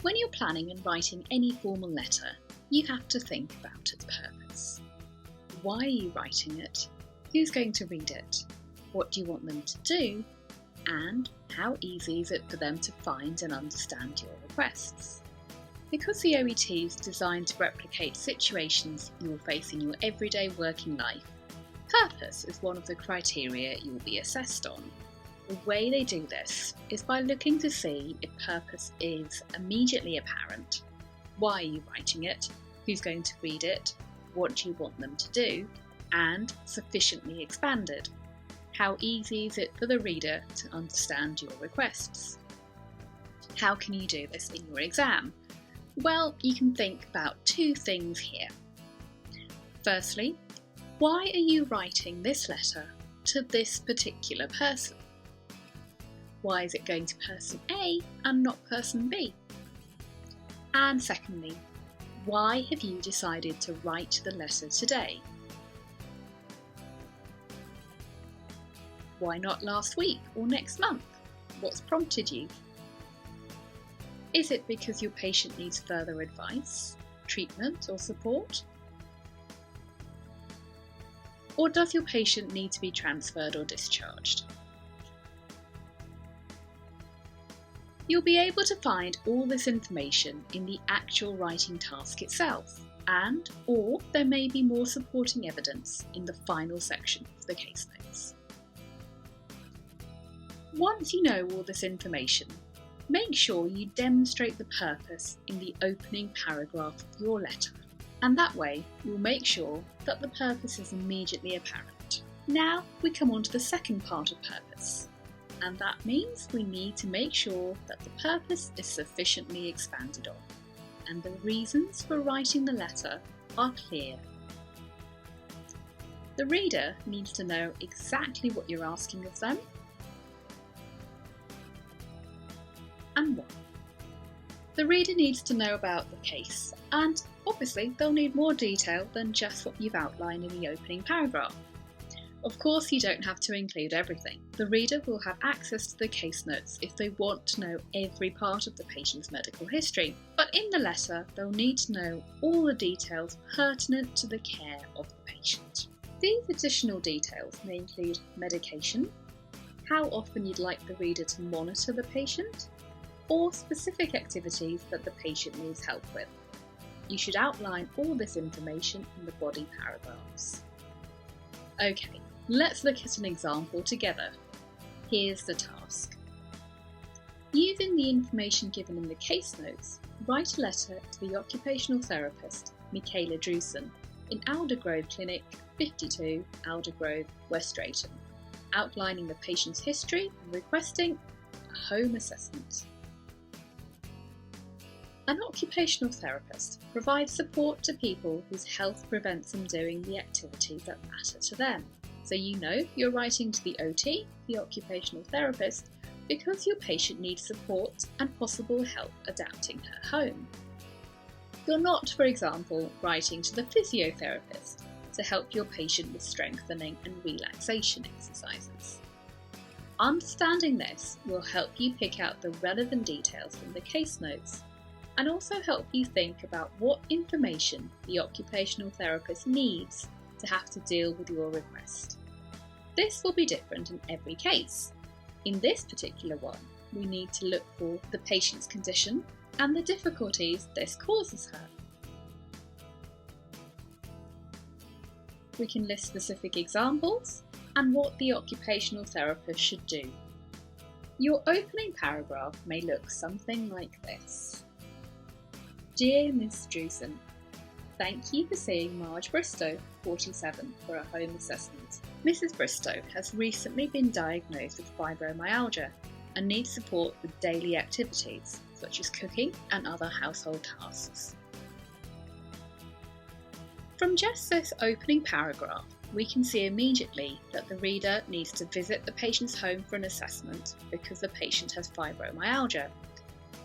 When you're planning and writing any formal letter, you have to think about its purpose. Why are you writing it? Who's going to read it? What do you want them to do? And how easy is it for them to find and understand your requests? Because the OET is designed to replicate situations you will face in your everyday working life, purpose is one of the criteria you will be assessed on. The way they do this is by looking to see if purpose is immediately apparent. Why are you writing it? Who's going to read it? What do you want them to do? And sufficiently expanded. How easy is it for the reader to understand your requests? How can you do this in your exam? Well, you can think about two things here. Firstly, why are you writing this letter to this particular person? Why is it going to person A and not person B? And secondly, why have you decided to write the letter today? Why not last week or next month? What's prompted you? Is it because your patient needs further advice, treatment or support? Or does your patient need to be transferred or discharged? You'll be able to find all this information in the actual writing task itself, or there may be more supporting evidence in the final section of the case notes. Once you know all this information, make sure you demonstrate the purpose in the opening paragraph of your letter, and that way you'll make sure that the purpose is immediately apparent. Now we come on to the second part of purpose, and that means we need to make sure that the purpose is sufficiently expanded on, and the reasons for writing the letter are clear. The reader needs to know exactly what you're asking of them, and why. The reader needs to know about the case, and obviously they'll need more detail than just what you've outlined in the opening paragraph. Of course, you don't have to include everything. The reader will have access to the case notes if they want to know every part of the patient's medical history, but in the letter they'll need to know all the details pertinent to the care of the patient. These additional details may include medication, how often you'd like the reader to monitor the patient, or specific activities that the patient needs help with. You should outline all this information in the body paragraphs. Okay, let's look at an example together. Here's the task. Using the information given in the case notes, write a letter to the occupational therapist, Michaela Drewson, in Aldergrove Clinic, 52, Aldergrove, West Drayton, outlining the patient's history and requesting a home assessment. An occupational therapist provides support to people whose health prevents them doing the activities that matter to them. So you know you're writing to the OT, the occupational therapist, because your patient needs support and possible help adapting her home. You're not, for example, writing to the physiotherapist to help your patient with strengthening and relaxation exercises. Understanding this will help you pick out the relevant details from the case notes, and also help you think about what information the occupational therapist needs to have to deal with your request. This will be different in every case. In this particular one, we need to look for the patient's condition and the difficulties this causes her. We can list specific examples and what the occupational therapist should do. Your opening paragraph may look something like this. Dear Miss Drewson, thank you for seeing Marge Bristow, 47, for a home assessment. Mrs. Bristow has recently been diagnosed with fibromyalgia and needs support with daily activities such as cooking and other household tasks. From just this opening paragraph, we can see immediately that the reader needs to visit the patient's home for an assessment because the patient has fibromyalgia.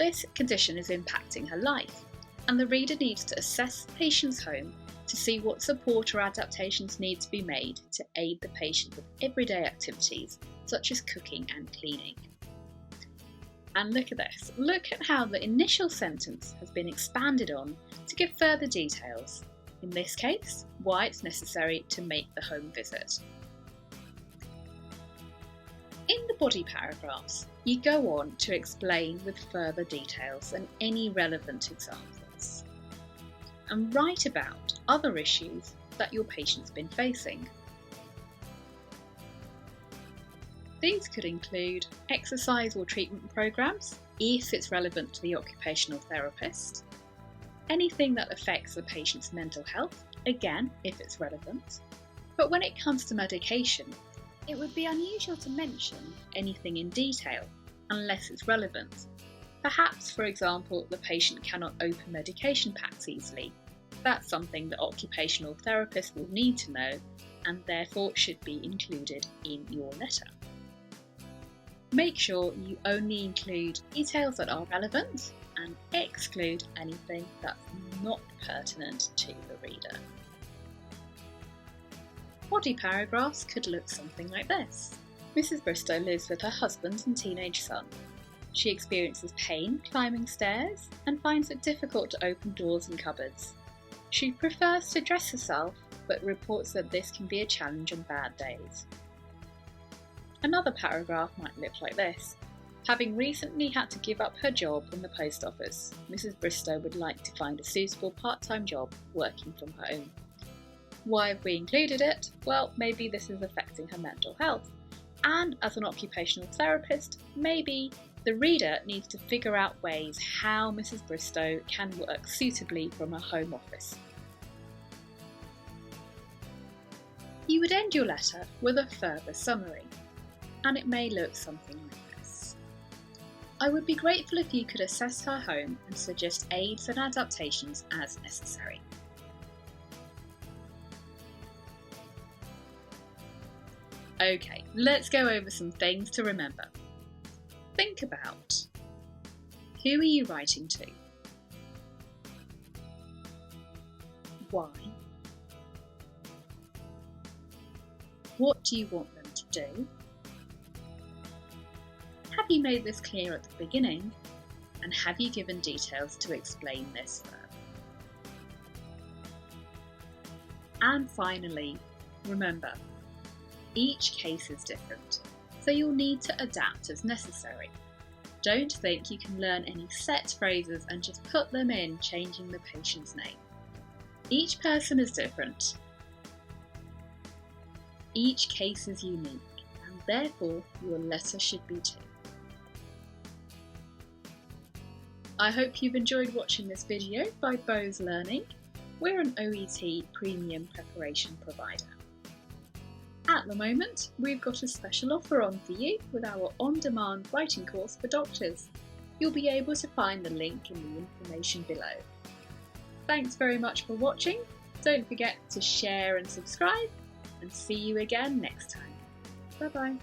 This condition is impacting her life, and the reader needs to assess the patient's home to see what support or adaptations need to be made to aid the patient with everyday activities such as cooking and cleaning. And look at this. Look at how the initial sentence has been expanded on to give further details. In this case, why it's necessary to make the home visit. In the body paragraphs, you go on to explain with further details and any relevant examples, and write about other issues that your patient's been facing. These could include exercise or treatment programs, if it's relevant to the occupational therapist, anything that affects the patient's mental health, again, if it's relevant. But when it comes to medication, it would be unusual to mention anything in detail unless it's relevant. Perhaps, for example, the patient cannot open medication packs easily. That's something the occupational therapist will need to know and therefore should be included in your letter. Make sure you only include details that are relevant and exclude anything that's not pertinent to the reader. Body paragraphs could look something like this. Mrs. Bristow lives with her husband and teenage son. She experiences pain climbing stairs and finds it difficult to open doors and cupboards. She prefers to dress herself, but reports that this can be a challenge on bad days. Another paragraph might look like this. Having recently had to give up her job in the post office, Mrs. Bristow would like to find a suitable part-time job working from home. Why have we included it? Well, maybe this is affecting her mental health. And as an occupational therapist, maybe the reader needs to figure out ways how Mrs. Bristow can work suitably from her home office. You would end your letter with a further summary, and it may look something like this. I would be grateful if you could assess her home and suggest aids and adaptations as necessary. Okay, let's go over some things to remember. Think about: who are you writing to? Why? What do you want them to do? Have you made this clear at the beginning? And have you given details to explain this further? And finally, remember, each case is different, so you'll need to adapt as necessary. Don't think you can learn any set phrases and just put them in, changing the patient's name. Each person is different. Each case is unique, and therefore your letter should be too. I hope you've enjoyed watching this video by Bose Learning. We're an OET premium preparation provider. At the moment, we've got a special offer on for you with our on-demand writing course for doctors. You'll be able to find the link in the information below. Thanks very much for watching. Don't forget to share and subscribe, and see you again next time. Bye bye.